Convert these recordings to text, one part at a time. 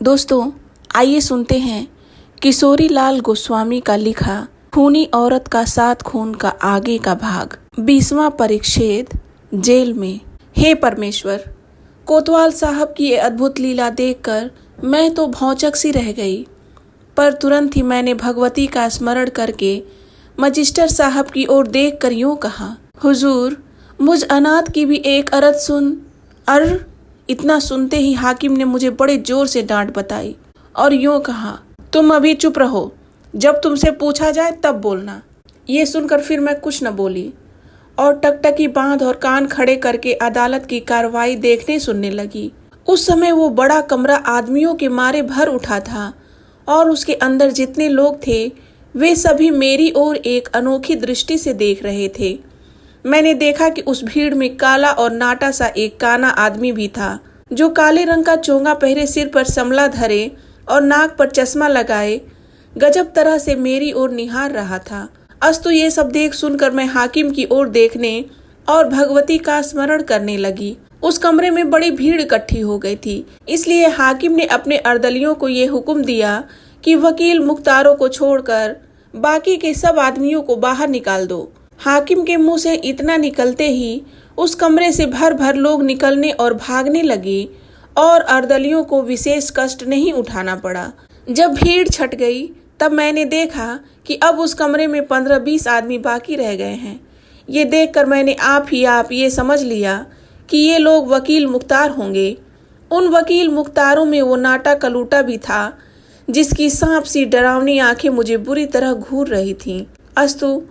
दोस्तों, आइए सुनते हैं किशोरी लाल गोस्वामी का लिखा खूनी औरत का 7 खून का आगे का भाग। 20वां परिच्छेद, जेल में। हे परमेश्वर, कोतवाल साहब की ये अद्भुत लीला देखकर मैं तो भौचक सी रह गई, पर तुरंत ही मैंने भगवती का स्मरण करके मजिस्टर साहब की ओर देखकर यूं कहा, हुजूर, मुझ अनाथ की भी एक अर्ज सुन। इतना सुनते ही हाकिम ने मुझे बड़े जोर से डांट बताई और यूं कहा, तुम अभी चुप रहो, जब तुमसे पूछा जाए तब बोलना। ये सुनकर फिर मैं कुछ न बोली और टकटकी बांध और कान खड़े करके अदालत की कार्रवाई देखने सुनने लगी। उस समय वो बड़ा कमरा आदमियों के मारे भर उठा था और उसके अंदर जितने लोग थे वे सभी मेरी ओर एक अनोखी दृष्टि से देख रहे थे। मैंने देखा कि उस भीड़ में काला और नाटा सा एक काना आदमी भी था, जो काले रंग का चोंगा पहरे, सिर पर समला धरे और नाक पर चश्मा लगाए गजब तरह से मेरी ओर निहार रहा था। अस्तु ये सब देख सुनकर मैं हाकिम की ओर देखने और भगवती का स्मरण करने लगी। उस कमरे में बड़ी भीड़ इकट्ठी हो गई थी, इसलिए हाकिम ने अपने अर्दलियों को ये हुक्म दिया कि वकील मुख्तारों को छोड़कर बाकी के सब आदमियों को बाहर निकाल दो। हाकिम के मुंह से इतना निकलते ही उस कमरे से भर भर लोग निकलने और भागने लगे और अर्दलियों को विशेष कष्ट नहीं उठाना पड़ा। जब भीड़ छट गई तब मैंने देखा कि अब उस कमरे में 15-20 आदमी बाकी रह गए हैं। ये देखकर मैंने आप ये समझ लिया कि ये लोग वकील मुख्तार होंगे। उन वकील मुख्तारों में वो नाटा कलूटा भी था, जिसकी सांप सी डरावनी आंखें मुझे बुरी तरह घूर रही थीं। अस्तु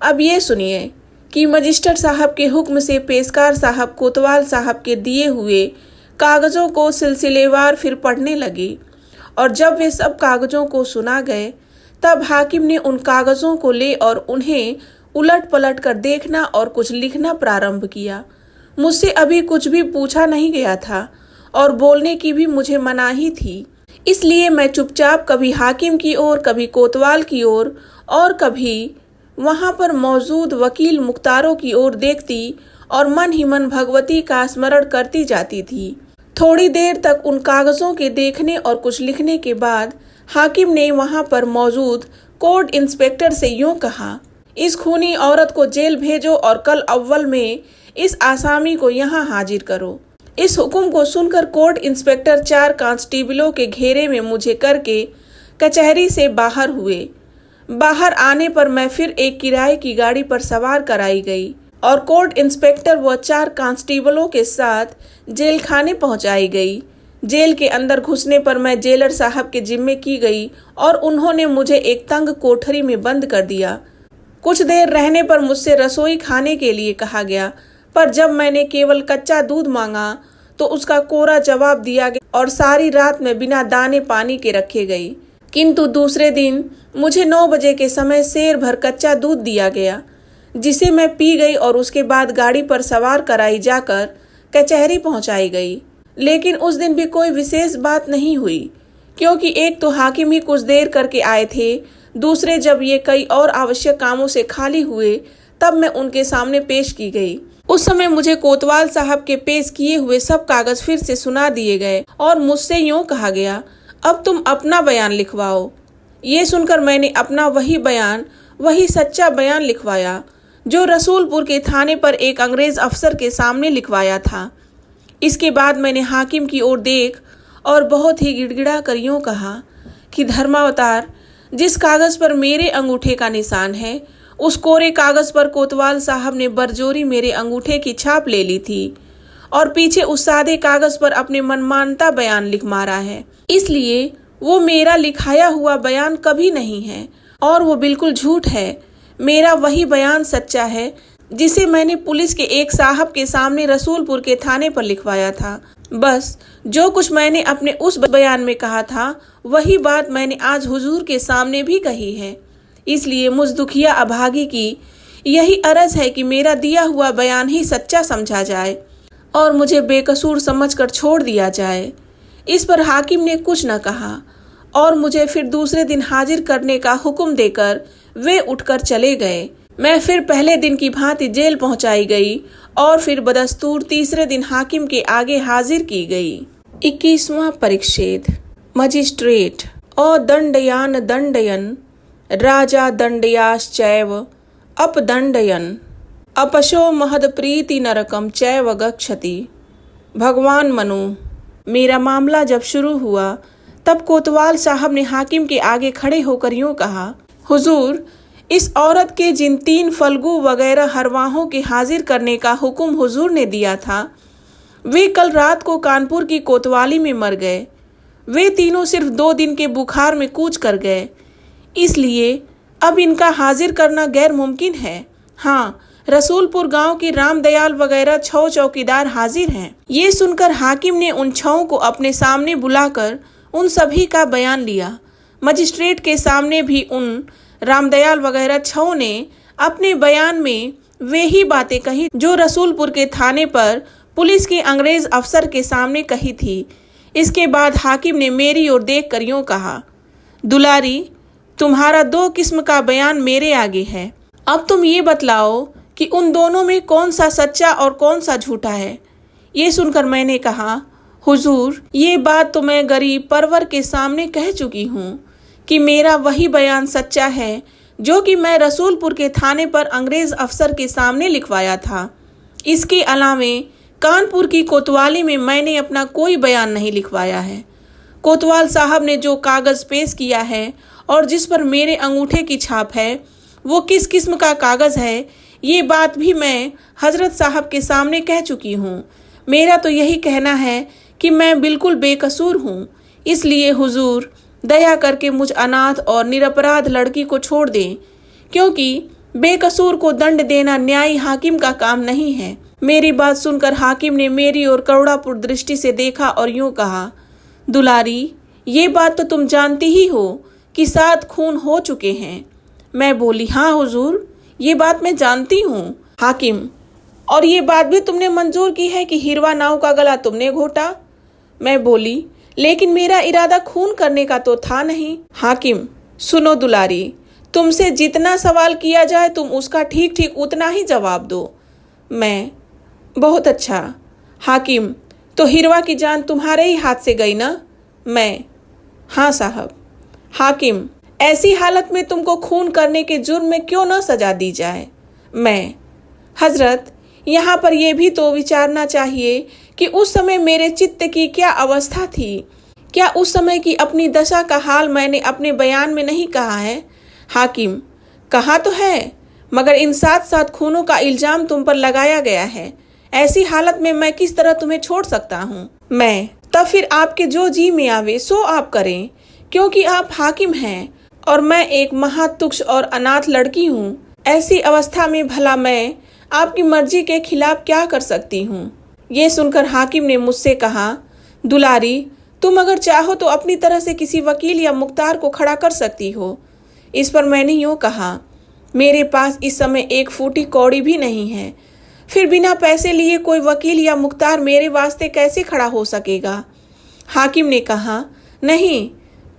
अब ये सुनिए कि मजिस्टर साहब के हुक्म से पेशकार साहब कोतवाल साहब के दिए हुए कागजों को सिलसिलेवार फिर पढ़ने लगी और जब वे सब कागजों को सुना गए तब हाकिम ने उन कागजों को ले और उन्हें उलट पलट कर देखना और कुछ लिखना प्रारंभ किया। मुझसे अभी कुछ भी पूछा नहीं गया था और बोलने की भी मुझे मनाही थी, इसलिए मैं चुपचाप कभी हाकिम की ओर, कभी कोतवाल की ओर और कभी वहां पर मौजूद वकील मुख्तारों की ओर देखती और मन ही मन भगवती का स्मरण करती जाती थी। थोड़ी देर तक उन कागजों के देखने और कुछ लिखने के बाद हाकिम ने वहां पर मौजूद कोर्ट इंस्पेक्टर से यूं कहा, इस खूनी औरत को जेल भेजो और कल अव्वल में इस आसामी को यहाँ हाजिर करो। इस हुक्म को सुनकर कोर्ट इंस्पेक्टर 4 कांस्टेबलों के घेरे में मुझे करके कचहरी से बाहर हुए। बाहर आने पर मैं फिर एक किराए की गाड़ी पर सवार कराई गई और कोर्ट इंस्पेक्टर व 4 कांस्टेबलों के साथ जेल खाने पहुंचाई गई। जेल के अंदर घुसने पर मैं जेलर साहब के जिम्मे की गई और उन्होंने मुझे एक तंग कोठरी में बंद कर दिया। कुछ देर रहने पर मुझसे रसोई खाने के लिए कहा गया, पर जब मैंने केवल कच्चा दूध मांगा तो उसका कोरा जवाब दिया गया और सारी रात में बिना दाने पानी के रखे गई। किंतु दूसरे दिन मुझे 9 बजे के समय सेर भर कच्चा दूध दिया गया, जिसे मैं पी गई और उसके बाद गाड़ी पर सवार कराई जाकर कचहरी पहुंचाई गई। लेकिन उस दिन भी कोई विशेष बात नहीं हुई, क्योंकि एक तो हाकिम ही कुछ देर करके आए थे, दूसरे जब ये कई और आवश्यक कामों से खाली हुए तब मैं उनके सामने पेश की गई। उस समय मुझे कोतवाल साहब के पेश किए हुए सब कागज फिर से सुना दिए गए और मुझसे यूं कहा गया, अब तुम अपना बयान लिखवाओ। ये सुनकर मैंने अपना वही सच्चा बयान लिखवाया जो रसूलपुर के थाने पर एक अंग्रेज अफसर के सामने लिखवाया था। इसके बाद मैंने हाकिम की ओर देख और बहुत ही गिड़गिड़ा कर यूं कहा कि धर्मावतार, जिस कागज पर मेरे अंगूठे का निशान है उस कोरे कागज पर कोतवाल साहब ने बरजोरी मेरे अंगूठे की छाप ले ली थी और पीछे उस सादे कागज पर अपने मनमानता बयान लिख मारा है। इसलिए वो मेरा लिखाया हुआ बयान कभी नहीं है और वो बिल्कुल झूठ है। मेरा वही बयान सच्चा है जिसे मैंने पुलिस के एक साहब के सामने रसूलपुर के थाने पर लिखवाया था। बस जो कुछ मैंने अपने उस बयान में कहा था वही बात मैंने आज हुजूर के सामने भी कही है। इसलिए मुझ दुखिया अभागी की यही अर्ज है कि मेरा दिया हुआ बयान ही सच्चा समझा जाए और मुझे बेकसूर समझकर छोड़ दिया जाए। इस पर हाकिम ने कुछ न कहा और मुझे फिर दूसरे दिन हाजिर करने का हुक्म देकर वे उठकर चले गए। मैं फिर पहले दिन की भांति जेल पहुंचाई गई और फिर बदस्तूर तीसरे दिन हाकिम के आगे हाजिर की गई। 21वां परिच्छेद। मजिस्ट्रेट ओ दंडयान दंडयन राजा दंडयाश्चैव अपदंडयन अपशो महद प्रीति नरकम चैव गच्छति। भगवान मनु, मेरा मामला जब शुरू हुआ तब कोतवाल साहब ने हाकिम के आगे खड़े होकर यूं कहा, हुजूर, इस औरत के जिन 3 फल्गु वगैरह हरवाहों के हाजिर करने का हुक्म हुजूर ने दिया था, वे कल रात को कानपुर की कोतवाली में मर गए। वे तीनों सिर्फ 2 दिन के बुखार में कूच कर गए, इसलिए अब इनका हाजिर करना गैर मुमकिन है। हाँ, रसूलपुर गांव के रामदयाल वगैरह 6 चौकीदार हाजिर हैं। ये सुनकर हाकिम ने उन 6 को अपने सामने बुलाकर उन सभी का बयान लिया। मजिस्ट्रेट के सामने भी उन रामदयाल वगैरह 6 ने अपने बयान में वे ही बातें कही जो रसूलपुर के थाने पर पुलिस के अंग्रेज अफसर के सामने कही थी। इसके बाद हाकिम ने मेरी ओर देख कर यूं कहा, दुलारी, तुम्हारा 2 किस्म का बयान मेरे आगे है। अब तुम ये बतलाओ कि उन दोनों में कौन सा सच्चा और कौन सा झूठा है। ये सुनकर मैंने कहा, हुजूर, ये बात तो मैं गरीब परवर के सामने कह चुकी हूँ कि मेरा वही बयान सच्चा है जो कि मैं रसूलपुर के थाने पर अंग्रेज अफसर के सामने लिखवाया था। इसके अलावे कानपुर की कोतवाली में मैंने अपना कोई बयान नहीं लिखवाया है। कोतवाल साहब ने जो कागज़ पेश किया है और जिस पर मेरे अंगूठे की छाप है, वो किस किस्म का कागज़ है, ये बात भी मैं हजरत साहब के सामने कह चुकी हूँ। मेरा तो यही कहना है कि मैं बिल्कुल बेकसूर हूँ, इसलिए हुजूर दया करके मुझ अनाथ और निरपराध लड़की को छोड़ दें, क्योंकि बेकसूर को दंड देना न्यायी हाकिम का काम नहीं है। मेरी बात सुनकर हाकिम ने मेरी ओर करुणापूर्ण दृष्टि से देखा और यूं कहा, दुलारी, ये बात तो तुम जानती ही हो कि 7 खून हो चुके हैं। मैं बोली, हाँ हुजूर, ये बात मैं जानती हूँ। हाकिम, और ये बात भी तुमने मंजूर की है कि हिरवा नाव का गला तुमने घोटा। मैं बोली, लेकिन मेरा इरादा खून करने का तो था नहीं। हाकिम, सुनो दुलारी, तुमसे जितना सवाल किया जाए तुम उसका ठीक ठीक उतना ही जवाब दो। मैं, बहुत अच्छा। हाकिम, तो हिरवा की जान तुम्हारे ही हाथ से गई ना? मैं, हाँ साहब। हाकिम, ऐसी हालत में तुमको खून करने के जुर्म में क्यों न सजा दी जाए? मैं, हजरत, यहाँ पर यह भी तो विचारना चाहिए कि उस समय मेरे चित्त की क्या अवस्था थी। क्या उस समय की अपनी दशा का हाल मैंने अपने बयान में नहीं कहा है? हाकिम, कहा तो है, मगर इन 7 खूनों का इल्जाम तुम पर लगाया गया है। ऐसी हालत में मैं किस तरह तुम्हें छोड़ सकता हूँ? मैं, तब फिर आपके जो जी में आवे सो आप करें, क्योंकि आप हाकिम हैं और मैं एक महातुक्ष और अनाथ लड़की हूँ। ऐसी अवस्था में भला मैं आपकी मर्जी के खिलाफ क्या कर सकती हूँ? ये सुनकर हाकिम ने मुझसे कहा, दुलारी, तुम अगर चाहो तो अपनी तरह से किसी वकील या मुख्तार को खड़ा कर सकती हो। इस पर मैंने यूँ कहा, मेरे पास इस समय 1 फूटी कौड़ी भी नहीं है, फिर बिना पैसे लिए कोई वकील या मुख्तार मेरे वास्ते कैसे खड़ा हो सकेगा? हाकिम ने कहा, नहीं,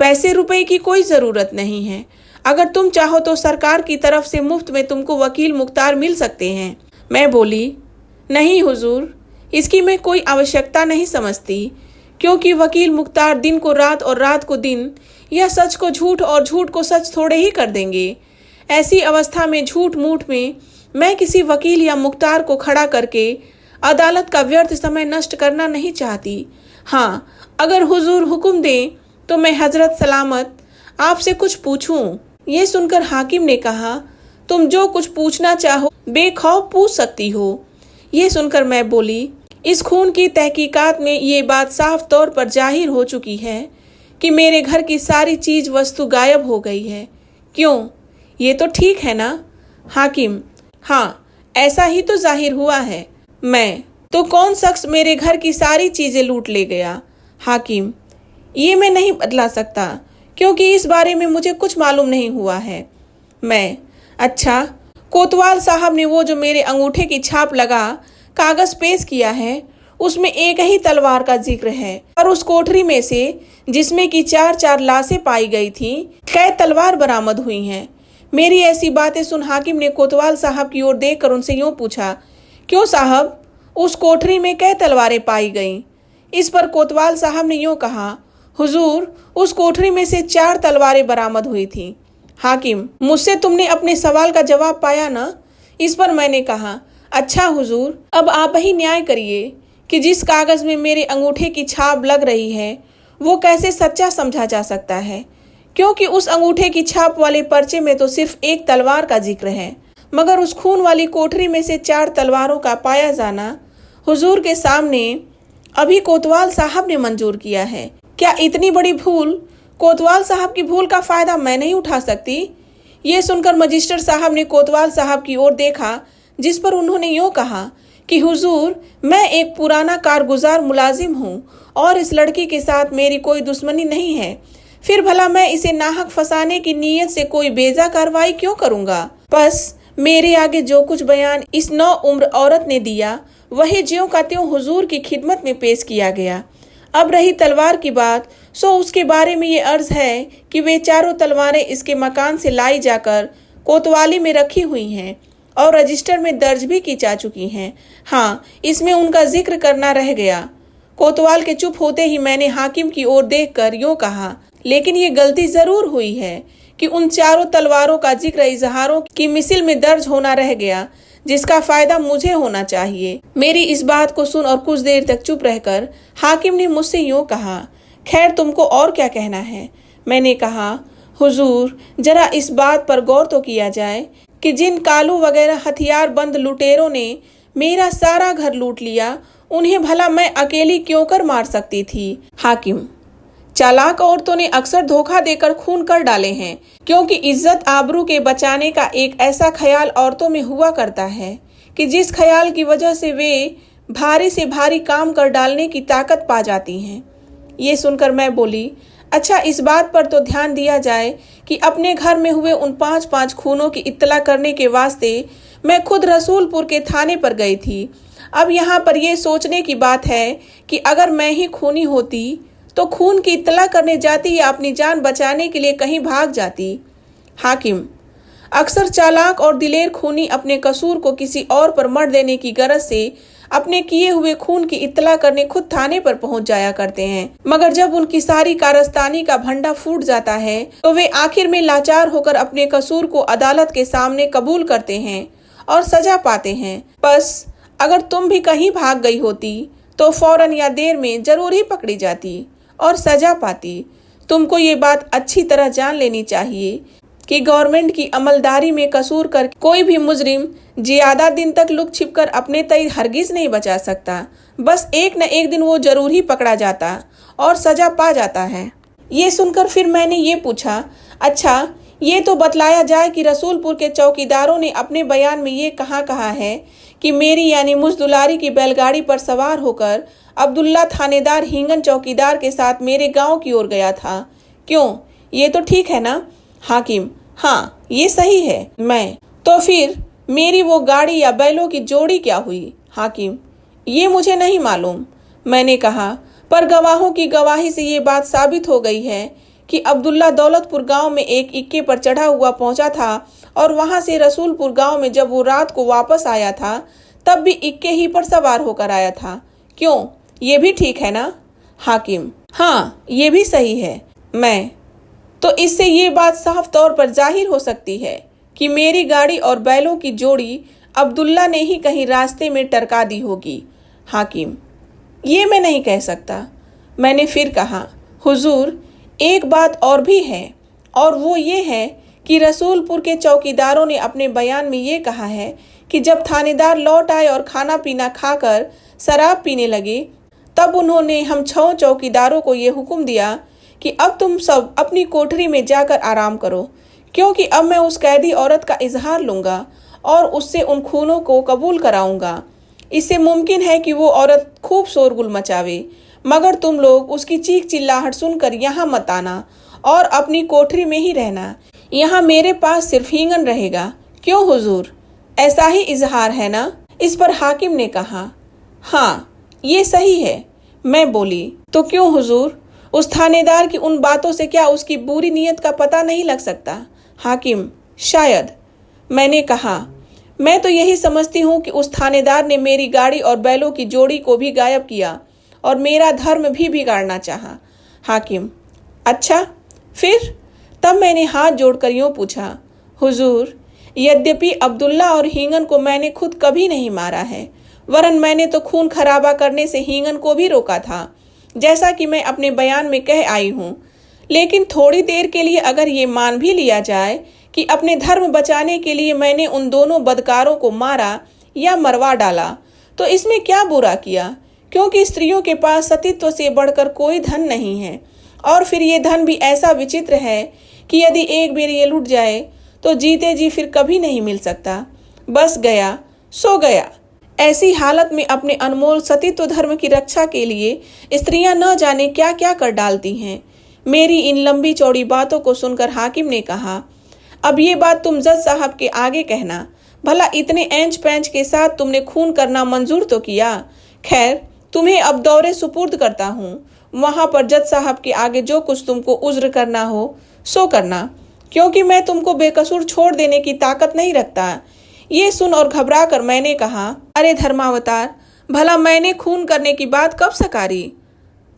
पैसे रुपए की कोई ज़रूरत नहीं है। अगर तुम चाहो तो सरकार की तरफ से मुफ्त में तुमको वकील मुख्तार मिल सकते हैं। मैं बोली, नहीं हुजूर, इसकी मैं कोई आवश्यकता नहीं समझती, क्योंकि वकील मुख्तार दिन को रात और रात को दिन, या सच को झूठ और झूठ को सच थोड़े ही कर देंगे। ऐसी अवस्था में झूठ मूठ में मैं किसी वकील या मुख्तार को खड़ा करके अदालत का व्यर्थ समय नष्ट करना नहीं चाहती। हाँ, अगर हुजूर हुक्म दें तो मैं हजरत सलामत आपसे कुछ पूछूं। ये सुनकर हाकिम ने कहा, तुम जो कुछ पूछना चाहो बेखौफ पूछ सकती हो। ये सुनकर मैं बोली, इस खून की तहकीकात में ये बात साफ तौर पर जाहिर हो चुकी है कि मेरे घर की सारी चीज वस्तु गायब हो गई है। क्यों, ये तो ठीक है ना? हाकिम, हाँ, ऐसा ही तो जाहिर हुआ है। मैं, तो कौन शख्स मेरे घर की सारी चीजें लूट ले गया? हाकिम, ये मैं नहीं बतला सकता, क्योंकि इस बारे में मुझे कुछ मालूम नहीं हुआ है। मैं, अच्छा, कोतवाल साहब ने वो जो मेरे अंगूठे की छाप लगा कागज पेश किया है, उसमें एक ही तलवार का जिक्र है, और उस कोठरी में से जिसमें कि 4 लाशें पाई गई थी, कई तलवार बरामद हुई हैं। मेरी ऐसी बातें सुन हाकिम ने कोतवाल साहब की ओर देखकर उनसे यूं पूछा, क्यों साहब, उस कोठरी में कई तलवारें पाई गईं? इस पर कोतवाल साहब ने यूं कहा, हुजूर, उस कोठरी में से 4 तलवारें बरामद हुई थीं। हाकिम, मुझसे तुमने अपने सवाल का जवाब पाया ना? इस पर मैंने कहा, अच्छा हुजूर, अब आप ही न्याय करिए कि जिस कागज में मेरे अंगूठे की छाप लग रही है वो कैसे सच्चा समझा जा सकता है, क्योंकि उस अंगूठे की छाप वाले पर्चे में तो सिर्फ एक तलवार का जिक्र है, मगर उस खून वाली कोठरी में से 4 तलवारों का पाया जाना हुजूर के सामने अभी कोतवाल साहब ने मंजूर किया है। क्या इतनी बड़ी भूल, कोतवाल साहब की भूल का फायदा मैं नहीं उठा सकती? ये सुनकर मजिस्टर साहब ने कोतवाल साहब की ओर देखा, जिस पर उन्होंने यूं कहा कि हुजूर, मैं एक पुराना कारगुजार मुलाजिम हूँ और इस लड़की के साथ मेरी कोई दुश्मनी नहीं है। फिर भला मैं इसे नाहक फंसाने की नीयत से कोई बेजा कार्रवाई क्यों करूँगा? बस मेरे आगे जो कुछ बयान इस नौ उम्र औरत ने दिया वही ज्यों का त्यों हुजूर की खिदमत में पेश किया गया। अब रही तलवार की बात, सो उसके बारे में ये अर्ज है कि वे 4 तलवारें इसके मकान से लाई जाकर कोतवाली में रखी हुई हैं और रजिस्टर में दर्ज भी की जा चुकी हैं। हाँ, इसमें उनका जिक्र करना रह गया। कोतवाल के चुप होते ही मैंने हाकिम की ओर देखकर यूं कहा, लेकिन ये गलती जरूर हुई है कि उन 4 तलवारों का जिक्र इजहारों की मिसिल में दर्ज होना रह गया, जिसका फायदा मुझे होना चाहिए। मेरी इस बात को सुन और कुछ देर तक चुप रहकर हाकिम ने मुझसे यूं कहा, खैर तुमको और क्या कहना है? मैंने कहा, हुजूर, जरा इस बात पर गौर तो किया जाए कि जिन कालू वगैरह हथियार बंद लुटेरों ने मेरा सारा घर लूट लिया, उन्हें भला मैं अकेली क्यों कर मार सकती थी? हाकिम, चालाक औरतों ने अक्सर धोखा देकर खून कर डाले हैं, क्योंकि इज्जत आबरू के बचाने का एक ऐसा ख्याल औरतों में हुआ करता है कि जिस ख्याल की वजह से वे भारी से भारी काम कर डालने की ताकत पा जाती हैं। ये सुनकर मैं बोली, अच्छा, इस बात पर तो ध्यान दिया जाए कि अपने घर में हुए उन 5-5 खूनों की इत्तला करने के वास्ते मैं खुद रसूलपुर के थाने पर गई थी। अब यहाँ पर यह सोचने की बात है कि अगर मैं ही खूनी होती तो खून की इत्तला करने जाती या अपनी जान बचाने के लिए कहीं भाग जाती। हाकिम, अक्सर चालाक और दिलेर खूनी अपने कसूर को किसी और पर मढ़ देने की गरज से अपने किए हुए खून की इत्तला करने खुद थाने पर पहुंच जाया करते हैं, मगर जब उनकी सारी कारस्तानी का भंडा फूट जाता है तो वे आखिर में लाचार होकर अपने कसूर को अदालत के सामने कबूल करते हैं और सजा पाते हैं। बस अगर तुम भी कहीं भाग गई होती तो फौरन या देर में जरूर ही पकड़ी जाती और सजा पाती। तुमको ये बात अच्छी तरह जान लेनी चाहिए कि गवर्नमेंट की अमलदारी में कसूर कर कोई भी मुजरिम ज्यादा दिन तक लुक छिपकर अपने तय हरगिज नहीं बचा सकता। बस एक न एक दिन वो जरूर ही पकड़ा जाता और सजा पा जाता है। ये सुनकर फिर मैंने ये पूछा, अच्छा, ये तो बतलाया जाए कि रसूलपुर के चौकीदारों ने अपने बयान में ये कहा है कि मेरी यानी मुझ दुलारी की बैलगाड़ी पर सवार होकर अब्दुल्ला थानेदार हिंगन चौकीदार के साथ मेरे गांव की ओर गया था। क्यों, ये तो ठीक है ना? हाकिम, हाँ, ये सही है। मैं तो फिर मेरी वो गाड़ी या बैलों की जोड़ी क्या हुई? हाकिम, ये मुझे नहीं मालूम। मैंने कहा, पर गवाहों की गवाही से ये बात साबित हो गई है कि अब्दुल्ला दौलतपुर गांव में एक इक्के पर चढ़ा हुआ पहुंचा था और वहां से रसूलपुर गांव में जब वो रात को वापस आया था तब भी इक्के ही पर सवार होकर आया था। क्यों, ये भी ठीक है ना? हाकिम, हाँ, ये भी सही है। मैं तो इससे ये बात साफ तौर पर जाहिर हो सकती है कि मेरी गाड़ी और बैलों की जोड़ी अब्दुल्ला ने ही कहीं रास्ते में टरका दी होगी। हाकिम, ये मैं नहीं कह सकता। मैंने फिर कहा, हुजूर, एक बात और भी है, और वो ये है कि रसूलपुर के चौकीदारों ने अपने बयान में ये कहा है कि जब थानेदार लौट आए और खाना पीना खाकर शराब पीने लगे तब उन्होंने हम 6 चौकीदारों को ये हुक्म दिया कि अब तुम सब अपनी कोठरी में जाकर आराम करो, क्योंकि अब मैं उस कैदी औरत का इजहार लूंगा और उससे उन खूनों को कबूल कराऊंगा। इससे मुमकिन है कि वो औरत खूब शोरगुल मचावे, मगर तुम लोग उसकी चीख चिल्लाहट सुनकर यहाँ मत आना और अपनी कोठरी में ही रहना। यहाँ मेरे पास सिर्फ हिंगन रहेगा। क्यों हुजूर, ऐसा ही इजहार है ना? इस पर हाकिम ने कहा, हाँ, ये सही है। मैं बोली, तो क्यों हुजूर, उस थानेदार की उन बातों से क्या उसकी बुरी नीयत का पता नहीं लग सकता? हाकिम, शायद। मैंने कहा, मैं तो यही समझती हूँ कि उस थानेदार ने मेरी गाड़ी और बैलों की जोड़ी को भी गायब किया और मेरा धर्म भी बिगाड़ना चाहा। हाकिम: अच्छा, फिर? तब मैंने हाथ जोड़कर यूं पूछा, हुजूर, यद्यपि अब्दुल्ला और हींगन को मैंने खुद कभी नहीं मारा है, वरन मैंने तो खून खराबा करने से हींगन को भी रोका था, जैसा कि मैं अपने बयान में कह आई हूँ। लेकिन थोड़ी देर के लिए अगर ये मान भी लिया जाए कि अपने धर्म बचाने के लिए मैंने उन दोनों बदकारों को मारा या मरवा डाला, तो इसमें क्या बुरा किया, क्योंकि स्त्रियों के पास सतीत्व से बढ़कर कोई धन नहीं है। और फिर ये धन भी ऐसा विचित्र है कि यदि एक बार ये लुट जाए तो जीते जी फिर कभी नहीं मिल सकता। बस गया सो गया। ऐसी हालत में अपने अनमोल सतीत्व धर्म की रक्षा के लिए स्त्रियां न जाने क्या क्या कर डालती हैं। मेरी इन लंबी चौड़ी बातों को सुनकर हाकिम ने कहा, अब ये बात तुम जज साहब के आगे कहना। भला इतने एंच पैंच के साथ तुमने खून करना मंजूर तो किया। खैर, तुम्हें अब दौरे सुपुर्द करता हूँ। वहां पर जज साहब के आगे जो कुछ तुमको उज्र करना हो सो करना, क्योंकि मैं तुमको बेकसूर छोड़ देने की ताकत नहीं रखता। ये सुन और घबरा कर मैंने कहा, अरे धर्मावतार, भला मैंने खून करने की बात कब सकारी?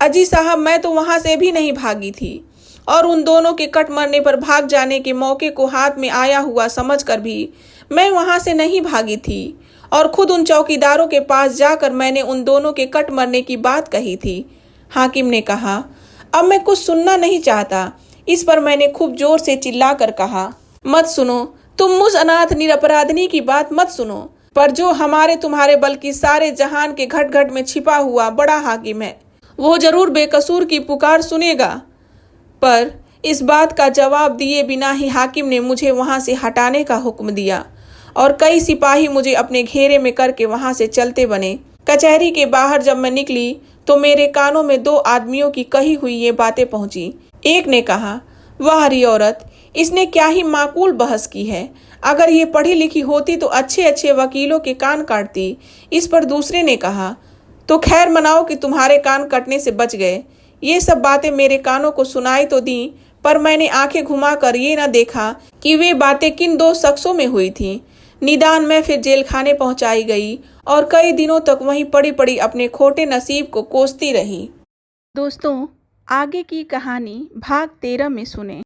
अजी साहब, मैं तो वहां से भी नहीं भागी थी, और उन दोनों के कट मरने पर भाग जाने के मौके को हाथ में आया हुआ समझकर भी मैं वहां से नहीं भागी थी, और खुद उन चौकीदारों के पास जाकर मैंने उन दोनों के कट मरने की बात कही थी। हाकिम ने कहा, अब मैं कुछ सुनना नहीं चाहता। इस पर मैंने खूब जोर से चिल्लाकर कहा, मत सुनो, तुम मुझ अनाथ निरपराधिनी की बात मत सुनो, पर जो हमारे तुम्हारे बल्कि सारे जहान के घट घट में छिपा हुआ बड़ा हाकिम है, वो जरूर बेकसूर की पुकार सुनेगा। पर इस बात का जवाब दिए बिना ही हाकिम ने मुझे वहां से हटाने का हुक्म दिया, और कई सिपाही मुझे अपने घेरे में करके वहां से चलते बने। कचहरी के बाहर जब मैं निकली तो मेरे कानों में दो आदमियों की कही हुई ये बातें पहुंची। एक ने कहा, वाह री औरत, इसने क्या ही माकूल बहस की है। अगर ये पढ़ी लिखी होती तो अच्छे अच्छे वकीलों के कान काटती। इस पर दूसरे ने कहा, तो खैर मनाओ कि तुम्हारे कान कटने से बच गए। ये सब बातें मेरे कानों को सुनाई तो दी, पर मैंने आंखें घुमाकर ये न देखा कि वे बातें किन दो शख्सों में हुई थीं। निदान में फिर जेल खाने पहुंचाई गई और कई दिनों तक वहीं पड़ी पड़ी अपने खोटे नसीब को कोसती रही। दोस्तों, आगे की कहानी भाग 13 में सुने।